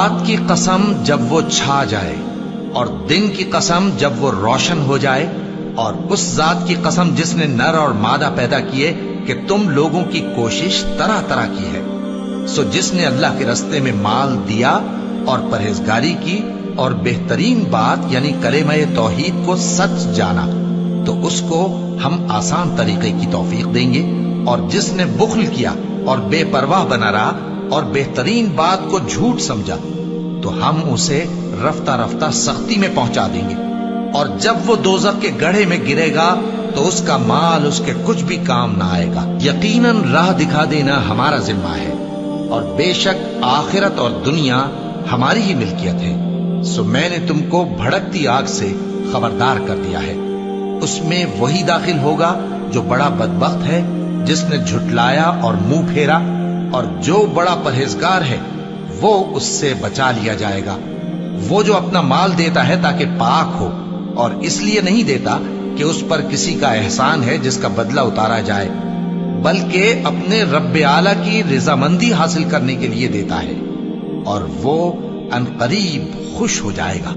رات کی قسم جب وہ چھا جائے اور دن کی قسم جب وہ روشن ہو جائے، اور اس ذات کی قسم جس نے نر اور مادہ پیدا کیے کہ تم لوگوں کی کوشش طرح طرح کی ہے۔ سو جس نے اللہ کے رستے میں مال دیا اور پرہیزگاری کی اور بہترین بات یعنی کلمہ توحید کو سچ جانا، تو اس کو ہم آسان طریقے کی توفیق دیں گے، اور جس نے بخل کیا اور بے پرواہ بنا رہا اور بہترین بات کو جھوٹ سمجھا، تو ہم اسے رفتہ رفتہ سختی میں پہنچا دیں گے، اور جب وہ دوزخ کے گڑھے میں گرے گا تو اس کا مال اس کے کچھ بھی کام نہ آئے گا۔ یقیناً راہ دکھا دینا ہمارا ذمہ ہے، اور بے شک آخرت اور دنیا ہماری ہی ملکیت ہے۔ سو میں نے تم کو بھڑکتی آگ سے خبردار کر دیا ہے، اس میں وہی داخل ہوگا جو بڑا بدبخت ہے، جس نے جھٹلایا اور منہ پھیرا، اور جو بڑا پرہیزگار ہے وہ اس سے بچا لیا جائے گا۔ وہ جو اپنا مال دیتا ہے تاکہ پاک ہو، اور اس لیے نہیں دیتا کہ اس پر کسی کا احسان ہے جس کا بدلہ اتارا جائے، بلکہ اپنے رب اعلیٰ کی رضامندی حاصل کرنے کے لیے دیتا ہے، اور وہ عنقریب خوش ہو جائے گا۔